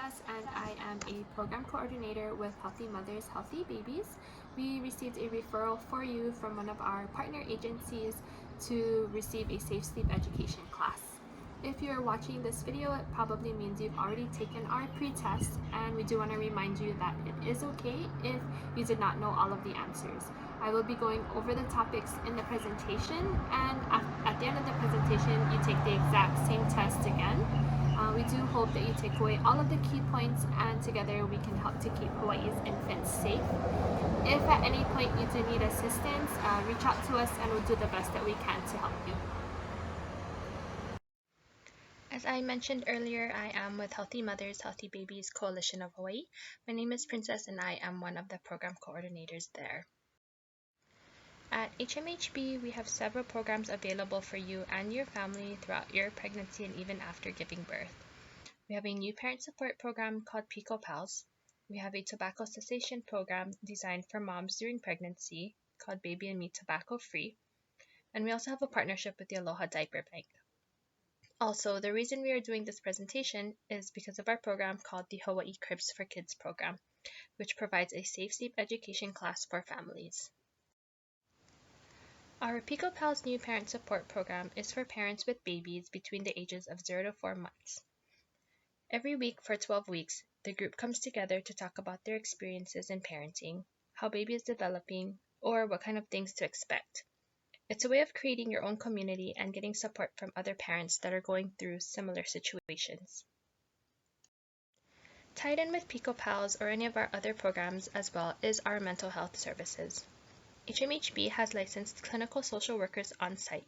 Princess, and I am a program coordinator with Healthy Mothers, Healthy Babies. We received a referral for you from one of our partner agencies to receive a safe sleep education class. If you're watching this video, it probably means you've already taken our pre-test, and we do want to remind you that it is okay if you did not know all of the answers. I will be going over the topics in the presentation, and at the end of the presentation, you take the exact same test again. We do hope that you take away all of the key points, and together we can help to keep Hawaii's infants safe. If at any point you do need assistance, reach out to us and we'll do the best that we can to help you. As I mentioned earlier, I am with Healthy Mothers, Healthy Babies Coalition of Hawaii. My name is Princess and I am one of the program coordinators there. At HMHB, we have several programs available for you and your family throughout your pregnancy and even after giving birth. We have a new parent support program called Pico Pals. We have a tobacco cessation program designed for moms during pregnancy called Baby and Me Tobacco Free. And we also have a partnership with the Aloha Diaper Bank. Also, the reason we are doing this presentation is because of our program called the Hawaii Cribs for Kids program, which provides a safe sleep education class for families. Our Pico Pals new parent support program is for parents with babies between the ages of 0 to 4 months. Every week for 12 weeks, the group comes together to talk about their experiences in parenting, how baby is developing, or what kind of things to expect. It's a way of creating your own community and getting support from other parents that are going through similar situations. Tied in with Pico Pals or any of our other programs as well is our mental health services. HMHB has licensed clinical social workers on site,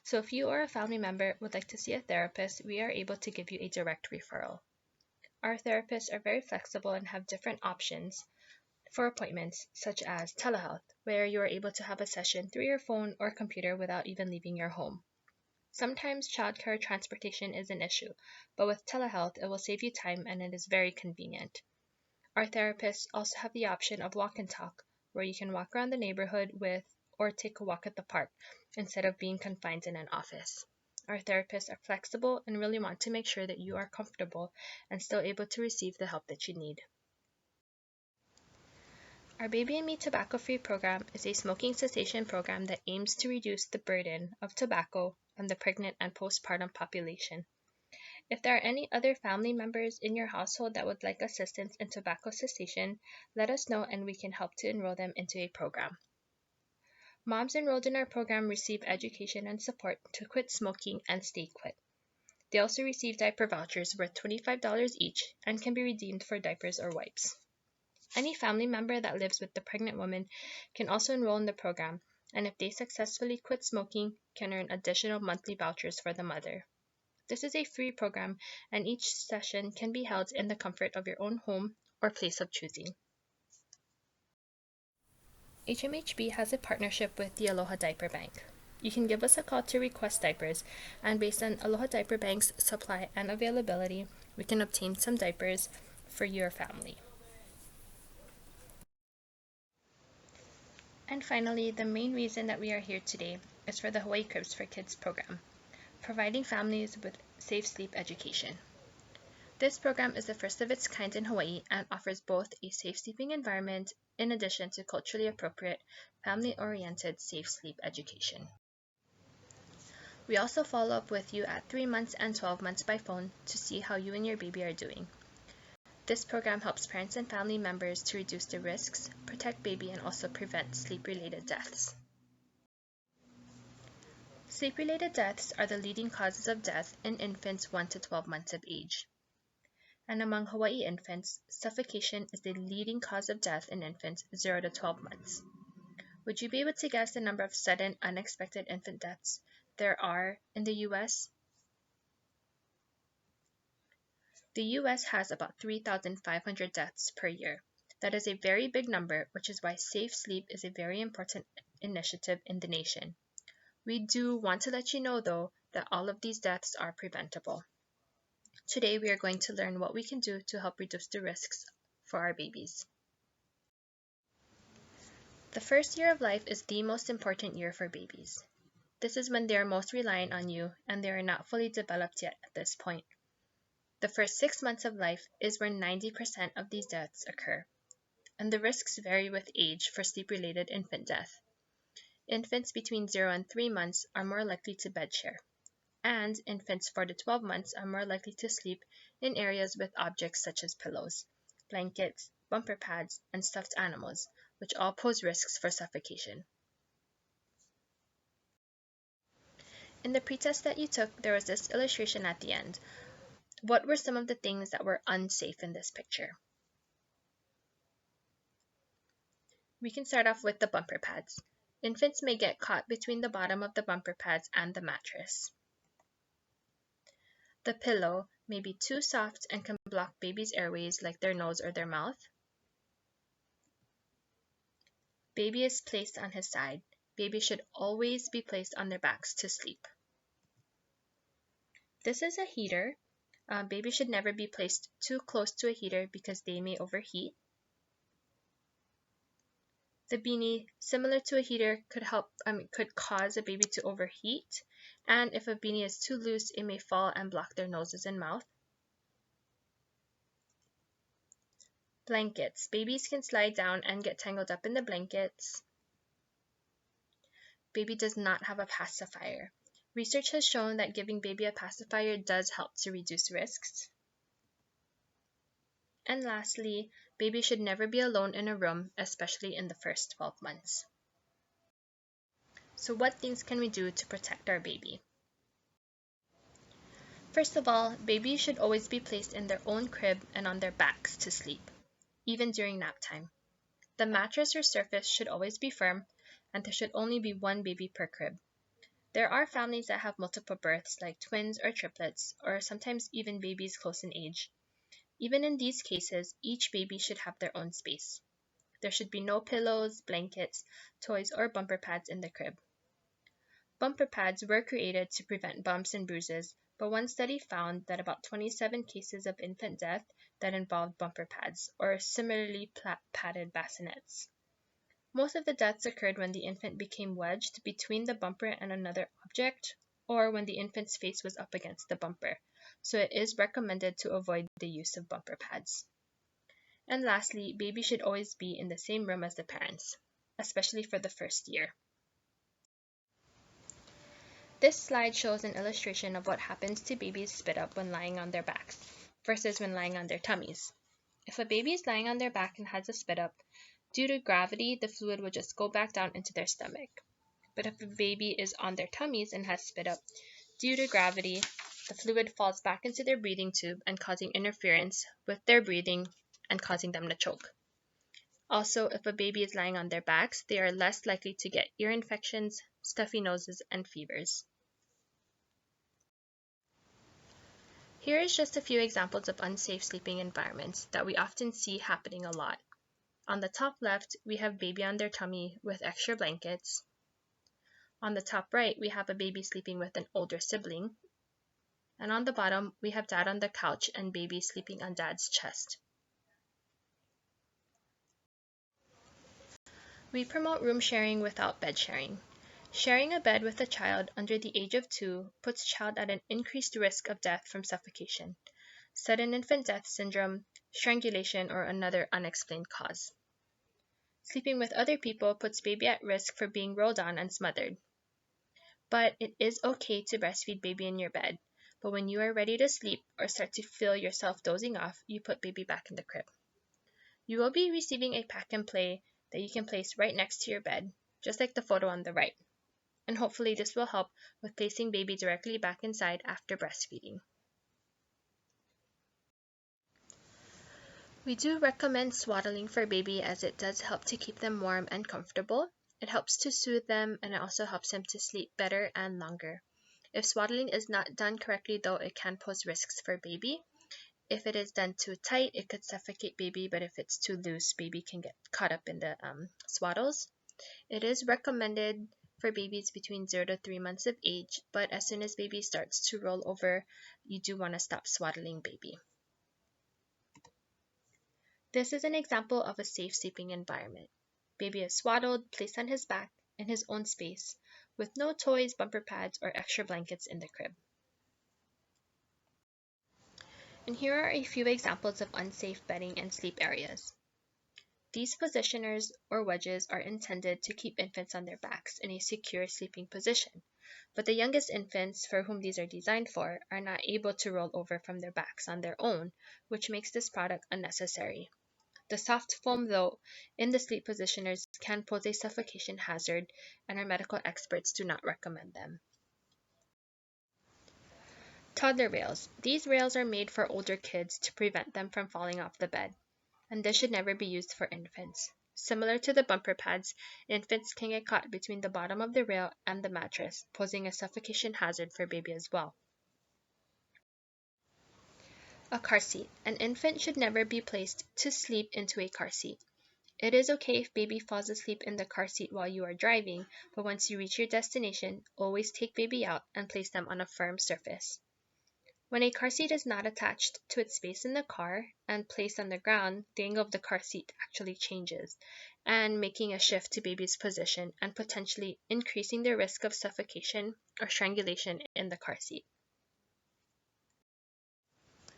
so if you or a family member would like to see a therapist, we are able to give you a direct referral. Our therapists are very flexible and have different options for appointments, such as telehealth, where you are able to have a session through your phone or computer without even leaving your home. Sometimes childcare transportation is an issue, but with telehealth, it will save you time and it is very convenient. Our therapists also have the option of walk and talk, where you can walk around the neighborhood with or take a walk at the park instead of being confined in an office. Our therapists are flexible and really want to make sure that you are comfortable and still able to receive the help that you need. Our Baby and Me Tobacco Free program is a smoking cessation program that aims to reduce the burden of tobacco on the pregnant and postpartum population. If there are any other family members in your household that would like assistance in tobacco cessation, let us know and we can help to enroll them into a program. Moms enrolled in our program receive education and support to quit smoking and stay quit. They also receive diaper vouchers worth $25 each and can be redeemed for diapers or wipes. Any family member that lives with the pregnant woman can also enroll in the program, and if they successfully quit smoking, can earn additional monthly vouchers for the mother. This is a free program, and each session can be held in the comfort of your own home or place of choosing. HMHB has a partnership with the Aloha Diaper Bank. You can give us a call to request diapers, and based on Aloha Diaper Bank's supply and availability, we can obtain some diapers for your family. And finally, the main reason that we are here today is for the Hawaii Cribs for Kids program, providing families with safe sleep education. This program is the first of its kind in Hawaii and offers both a safe sleeping environment in addition to culturally appropriate, family-oriented safe sleep education. We also follow up with you at 3 months and 12 months by phone to see how you and your baby are doing. This program helps parents and family members to reduce the risks, protect baby, and also prevent sleep-related deaths. Sleep-related deaths are the leading causes of death in infants 1 to 12 months of age. And among Hawaii infants, suffocation is the leading cause of death in infants 0 to 12 months. Would you be able to guess the number of sudden, unexpected infant deaths there are in the U.S.? The U.S. has about 3,500 deaths per year. That is a very big number, which is why safe sleep is a very important initiative in the nation. We do want to let you know, though, that all of these deaths are preventable. Today, we are going to learn what we can do to help reduce the risks for our babies. The first year of life is the most important year for babies. This is when they are most reliant on you and they are not fully developed yet at this point. The first 6 months of life is where 90% of these deaths occur, and the risks vary with age for sleep-related infant death. Infants between 0 and 3 months are more likely to bed share, and infants 4 to 12 months are more likely to sleep in areas with objects such as pillows, blankets, bumper pads, and stuffed animals, which all pose risks for suffocation. In the pretest that you took, there was this illustration at the end. What were some of the things that were unsafe in this picture? We can start off with the bumper pads. Infants may get caught between the bottom of the bumper pads and the mattress. The pillow may be too soft and can block baby's airways like their nose or their mouth. Baby is placed on his side. Baby should always be placed on their backs to sleep. This is a heater. Baby should never be placed too close to a heater because they may overheat. The beanie, similar to a heater, could cause a baby to overheat, and if a beanie is too loose, it may fall and block their noses and mouth. Blankets. Babies can slide down and get tangled up in the blankets. Baby does not have a pacifier. Research has shown that giving baby a pacifier does help to reduce risks. And lastly, baby should never be alone in a room, especially in the first 12 months. So what things can we do to protect our baby? First of all, babies should always be placed in their own crib and on their backs to sleep, even during nap time. The mattress or surface should always be firm, and there should only be one baby per crib. There are families that have multiple births, like twins or triplets, or sometimes even babies close in age. Even in these cases, each baby should have their own space. There should be no pillows, blankets, toys, or bumper pads in the crib. Bumper pads were created to prevent bumps and bruises, but one study found that about 27 cases of infant death that involved bumper pads, or similarly padded bassinets. Most of the deaths occurred when the infant became wedged between the bumper and another object, or when the infant's face was up against the bumper, so it is recommended to avoid the use of bumper pads. And lastly, baby should always be in the same room as the parents, especially for the first year. This slide shows an illustration of what happens to babies spit up when lying on their backs versus when lying on their tummies. If a baby is lying on their back and has a spit up, due to gravity, the fluid will just go back down into their stomach. But if a baby is on their tummies and has spit up, due to gravity, the fluid falls back into their breathing tube and causing interference with their breathing and causing them to choke. Also, if a baby is lying on their backs, they are less likely to get ear infections, stuffy noses, and fevers. Here is just a few examples of unsafe sleeping environments that we often see happening a lot. On the top left, we have baby on their tummy with extra blankets. On the top right, we have a baby sleeping with an older sibling. And on the bottom, we have dad on the couch and baby sleeping on dad's chest. We promote room sharing without bed sharing. Sharing a bed with a child under the age of 2 puts child at an increased risk of death from suffocation, sudden infant death syndrome, strangulation, or another unexplained cause. Sleeping with other people puts baby at risk for being rolled on and smothered. But it is okay to breastfeed baby in your bed, but when you are ready to sleep or start to feel yourself dozing off, you put baby back in the crib. You will be receiving a pack and play that you can place right next to your bed, just like the photo on the right. And hopefully this will help with placing baby directly back inside after breastfeeding. We do recommend swaddling for baby as it does help to keep them warm and comfortable. It helps to soothe them and it also helps them to sleep better and longer. If swaddling is not done correctly though, it can pose risks for baby. If it is done too tight, it could suffocate baby, but if it's too loose, baby can get caught up in the swaddles. It is recommended for babies between 0 to 3 months of age, but as soon as baby starts to roll over, you do want to stop swaddling baby. This is an example of a safe sleeping environment. Baby is swaddled, placed on his back in his own space, with no toys, bumper pads, or extra blankets in the crib. And here are a few examples of unsafe bedding and sleep areas. These positioners or wedges are intended to keep infants on their backs in a secure sleeping position, but the youngest infants for whom these are designed for are not able to roll over from their backs on their own, which makes this product unnecessary. The soft foam, though, in the sleep positioners can pose a suffocation hazard, and our medical experts do not recommend them. Toddler rails. These rails are made for older kids to prevent them from falling off the bed, and this should never be used for infants. Similar to the bumper pads, infants can get caught between the bottom of the rail and the mattress, posing a suffocation hazard for baby as well. A car seat. An infant should never be placed to sleep into a car seat. It is okay if baby falls asleep in the car seat while you are driving, but once you reach your destination, always take baby out and place them on a firm surface. When a car seat is not attached to its base in the car and placed on the ground, the angle of the car seat actually changes, and making a shift to baby's position and potentially increasing the risk of suffocation or strangulation in the car seat.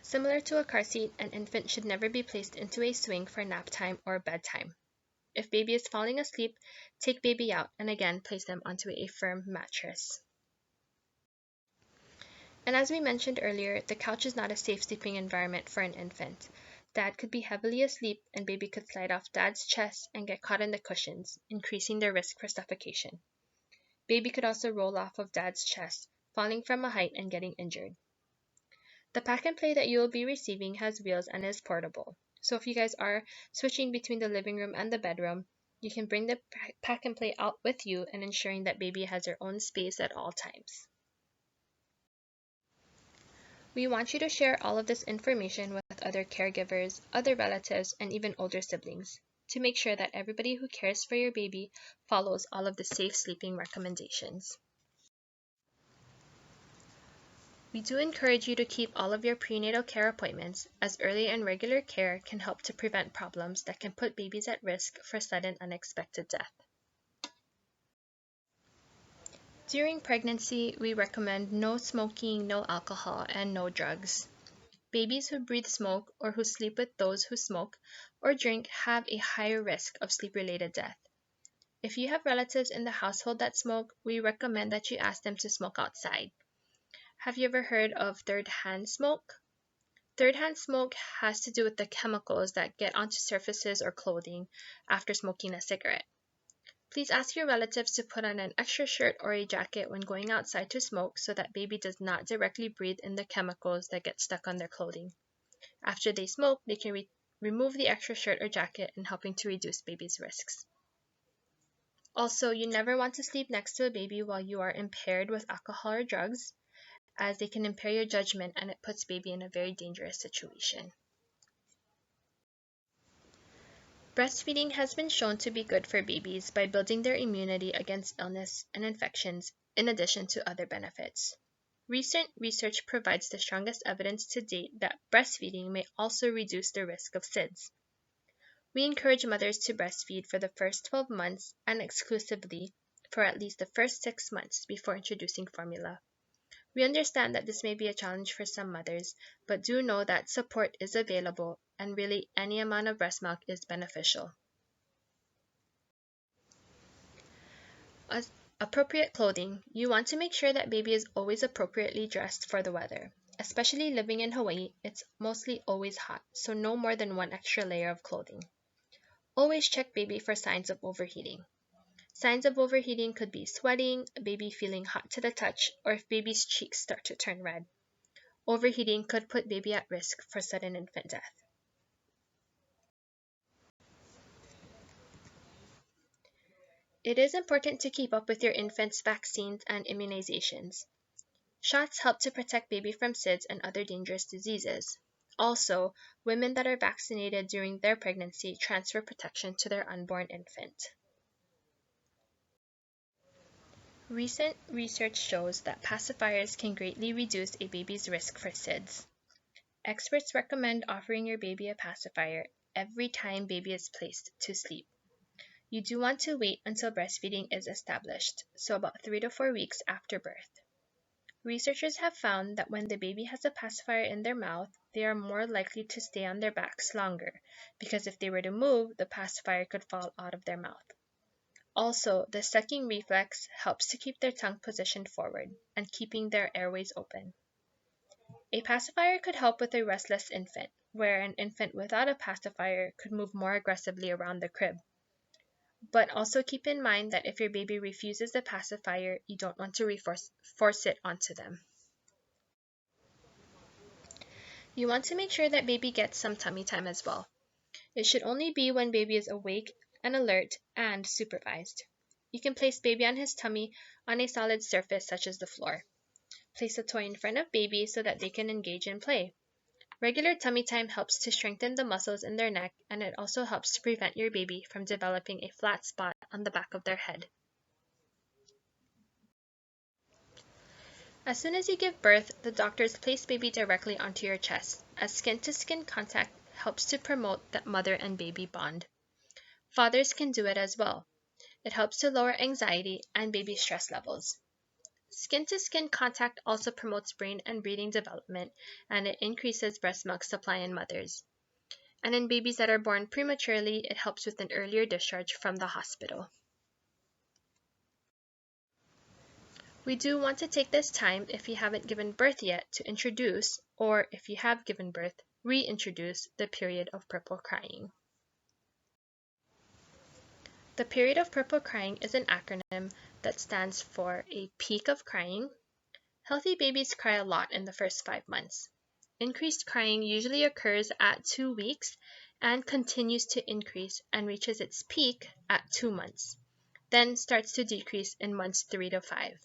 Similar to a car seat, an infant should never be placed into a swing for nap time or bedtime. If baby is falling asleep, take baby out and again place them onto a firm mattress. And as we mentioned earlier, the couch is not a safe sleeping environment for an infant. Dad could be heavily asleep and baby could slide off dad's chest and get caught in the cushions, increasing their risk for suffocation. Baby could also roll off of dad's chest, falling from a height and getting injured. The pack and play that you will be receiving has wheels and is portable. So if you guys are switching between the living room and the bedroom, you can bring the pack and play out with you and ensuring that baby has their own space at all times. We want you to share all of this information with other caregivers, other relatives, and even older siblings to make sure that everybody who cares for your baby follows all of the safe sleeping recommendations. We do encourage you to keep all of your prenatal care appointments, as early and regular care can help to prevent problems that can put babies at risk for sudden unexpected death. During pregnancy, we recommend no smoking, no alcohol, and no drugs. Babies who breathe smoke or who sleep with those who smoke or drink have a higher risk of sleep-related death. If you have relatives in the household that smoke, we recommend that you ask them to smoke outside. Have you ever heard of third-hand smoke? Third-hand smoke has to do with the chemicals that get onto surfaces or clothing after smoking a cigarette. Please ask your relatives to put on an extra shirt or a jacket when going outside to smoke so that baby does not directly breathe in the chemicals that get stuck on their clothing. After they smoke, they can remove the extra shirt or jacket in helping to reduce baby's risks. Also, you never want to sleep next to a baby while you are impaired with alcohol or drugs, as they can impair your judgment and it puts baby in a very dangerous situation. Breastfeeding has been shown to be good for babies by building their immunity against illness and infections, in addition to other benefits. Recent research provides the strongest evidence to date that breastfeeding may also reduce the risk of SIDS. We encourage mothers to breastfeed for the first 12 months and exclusively for at least the first 6 months before introducing formula. We understand that this may be a challenge for some mothers, but do know that support is available and really any amount of breast milk is beneficial. As appropriate clothing, you want to make sure that baby is always appropriately dressed for the weather. Especially living in Hawaii, it's mostly always hot, so no more than one extra layer of clothing. Always check baby for signs of overheating. Signs of overheating could be sweating, baby feeling hot to the touch, or if baby's cheeks start to turn red. Overheating could put baby at risk for sudden infant death. It is important to keep up with your infant's vaccines and immunizations. Shots help to protect baby from SIDS and other dangerous diseases. Also, women that are vaccinated during their pregnancy transfer protection to their unborn infant. Recent research shows that pacifiers can greatly reduce a baby's risk for SIDS. Experts recommend offering your baby a pacifier every time baby is placed to sleep. You do want to wait until breastfeeding is established, so about 3 to 4 weeks after birth. Researchers have found that when the baby has a pacifier in their mouth, they are more likely to stay on their backs longer, because if they were to move, the pacifier could fall out of their mouth. Also, the sucking reflex helps to keep their tongue positioned forward and keeping their airways open. A pacifier could help with a restless infant, where an infant without a pacifier could move more aggressively around the crib. But also keep in mind that if your baby refuses the pacifier, you don't want to force it onto them. You want to make sure that baby gets some tummy time as well. It should only be when baby is awake and alert and supervised. You can place baby on his tummy on a solid surface such as the floor. Place a toy in front of baby so that they can engage in play. Regular tummy time helps to strengthen the muscles in their neck, and it also helps to prevent your baby from developing a flat spot on the back of their head. As soon as you give birth, the doctors place baby directly onto your chest, as skin-to-skin contact helps to promote that mother and baby bond. Fathers can do it as well. It helps to lower anxiety and baby stress levels. Skin-to-skin contact also promotes brain and breathing development, and it increases breast milk supply in mothers. And in babies that are born prematurely, it helps with an earlier discharge from the hospital. We do want to take this time, if you haven't given birth yet, to introduce, or if you have given birth, reintroduce the period of purple crying. The period of purple crying is an acronym that stands for a peak of crying. Healthy babies cry a lot in the first 5 months. Increased crying usually occurs at 2 weeks and continues to increase and reaches its peak at 2 months, then starts to decrease in months 3 to 5.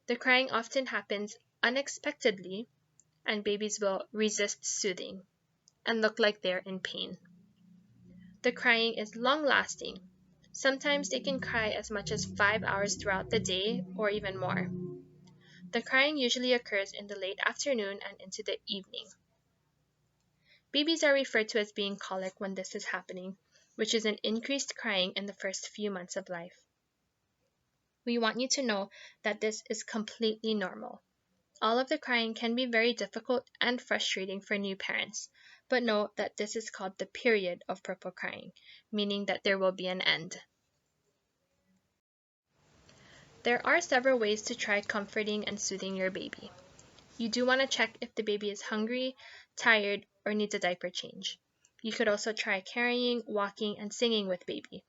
The crying often happens unexpectedly, and babies will resist soothing and look like they're in pain. The crying is long-lasting. Sometimes they can cry as much as 5 hours throughout the day or even more. The crying usually occurs in the late afternoon and into the evening. Babies are referred to as being colic when this is happening, which is an increased crying in the first few months of life. We want you to know that this is completely normal. All of the crying can be very difficult and frustrating for new parents, but note that this is called the period of purple crying, meaning that there will be an end. There are several ways to try comforting and soothing your baby. You do want to check if the baby is hungry, tired, or needs a diaper change. You could also try carrying, walking, and singing with baby.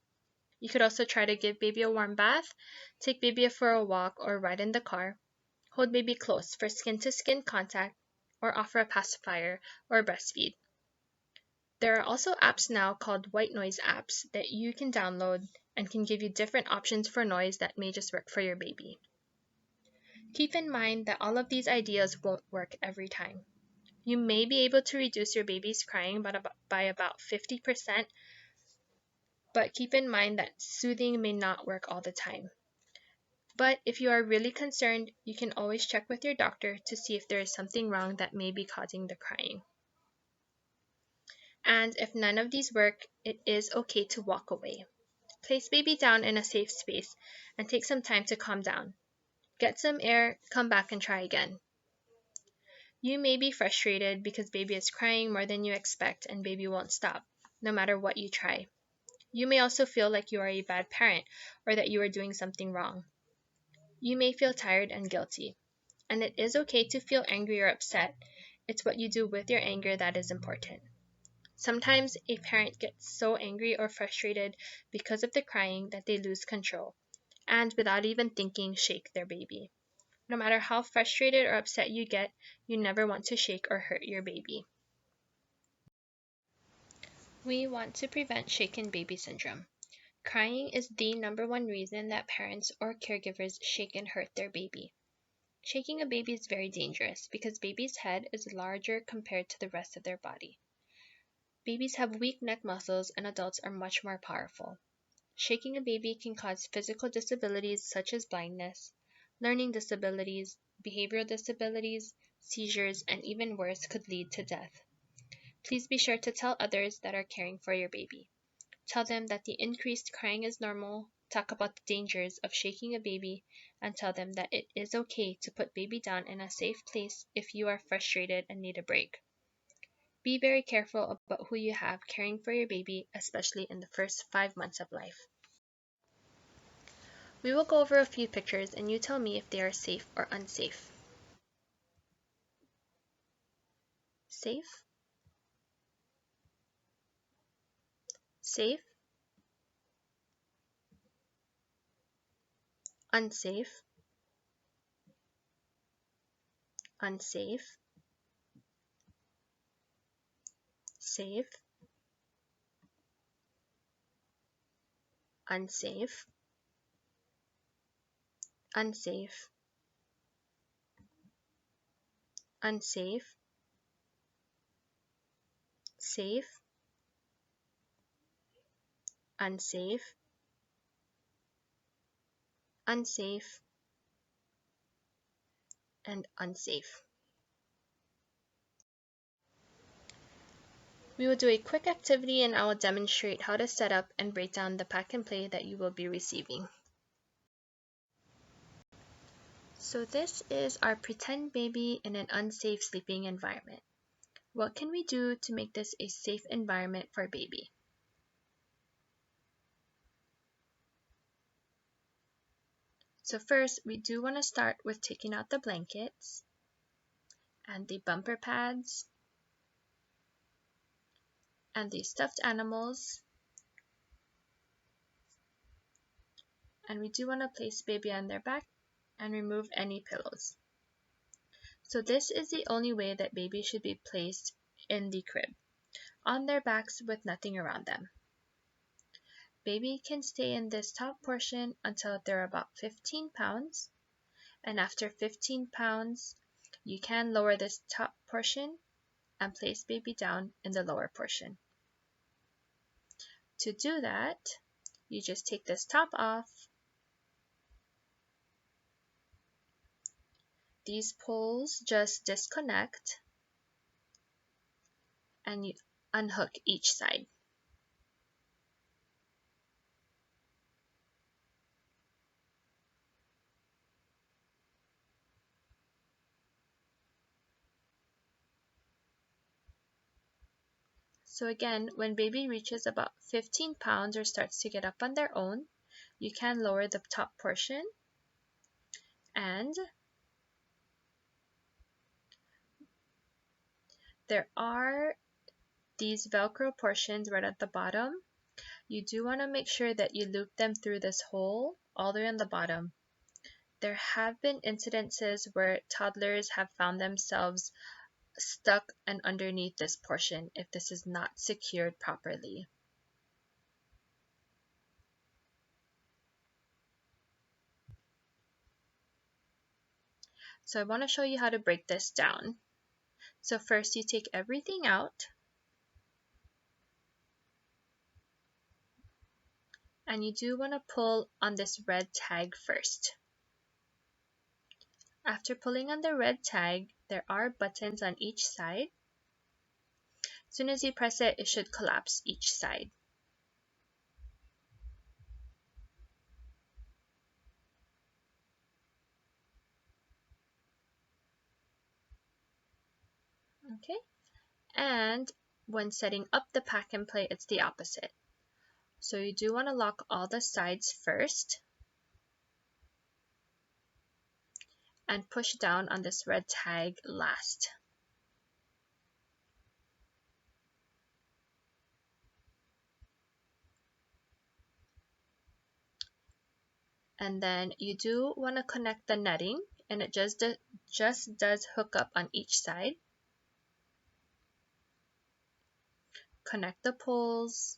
You could also try to give baby a warm bath, take baby for a walk or ride in the car, hold baby close for skin-to-skin contact, or offer a pacifier or breastfeed. There are also apps now called white noise apps that you can download and can give you different options for noise that may just work for your baby. Keep in mind that all of these ideas won't work every time. You may be able to reduce your baby's crying by about 50%, but keep in mind that soothing may not work all the time. But if you are really concerned, you can always check with your doctor to see if there is something wrong that may be causing the crying. And if none of these work, it is okay to walk away. Place baby down in a safe space and take some time to calm down. Get some air, come back and try again. You may be frustrated because baby is crying more than you expect and baby won't stop, no matter what you try. You may also feel like you are a bad parent or that you are doing something wrong. You may feel tired and guilty, and it is okay to feel angry or upset. It's what you do with your anger that is important. Sometimes a parent gets so angry or frustrated because of the crying that they lose control, and without even thinking, shake their baby. No matter how frustrated or upset you get, you never want to shake or hurt your baby. We want to prevent shaken baby syndrome. Crying is the #1 reason that parents or caregivers shake and hurt their baby. Shaking a baby is very dangerous because baby's head is larger compared to the rest of their body. Babies have weak neck muscles and adults are much more powerful. Shaking a baby can cause physical disabilities such as blindness, learning disabilities, behavioral disabilities, seizures, and even worse, could lead to death. Please be sure to tell others that are caring for your baby. Tell them that the increased crying is normal, talk about the dangers of shaking a baby, and tell them that it is okay to put baby down in a safe place if you are frustrated and need a break. Be very careful about who you have caring for your baby, especially in the first 5 months of life. We will go over a few pictures and you tell me if they are safe or unsafe. Safe, safe, unsafe, unsafe, safe, unsafe, unsafe, unsafe, safe, unsafe, unsafe, and unsafe. We will do a quick activity and I will demonstrate how to set up and break down the pack and play that you will be receiving. So this is our pretend baby in an unsafe sleeping environment. What can we do to make this a safe environment for baby? So first, we do want to start with taking out the blankets and the bumper pads and the stuffed animals. And we do want to place baby on their back and remove any pillows. So this is the only way that baby should be placed in the crib, on their backs with nothing around them. Baby can stay in this top portion until they're about 15 pounds, and after 15 pounds, you can lower this top portion and place baby down in the lower portion. To do that, you just take this top off. These poles just disconnect and you unhook each side. So again, when baby reaches about 15 pounds or starts to get up on their own, you can lower the top portion and there are these Velcro portions right at the bottom. You do want to make sure that you loop them through this hole all the way on the bottom. There have been incidences where toddlers have found themselves stuck and underneath this portion if this is not secured properly. So I want to show you how to break this down. So first you take everything out and you do want to pull on this red tag first. After pulling on the red tag, there are buttons on each side. As soon as you press it, it should collapse each side. Okay, and when setting up the pack and play, it's the opposite. So you do want to lock all the sides first and push down on this red tag last. And then you do want to connect the netting and it just does hook up on each side. Connect the poles.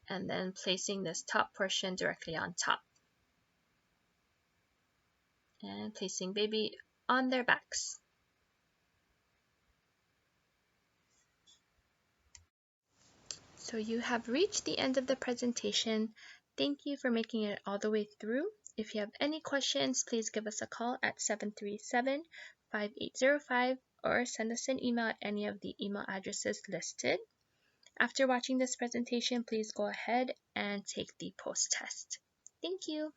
And then placing this top portion directly on top. And placing baby on their backs. So you have reached the end of the presentation. Thank you for making it all the way through. If you have any questions, please give us a call at 737-5805 or send us an email at any of the email addresses listed. After watching this presentation, please go ahead and take the post test. Thank you.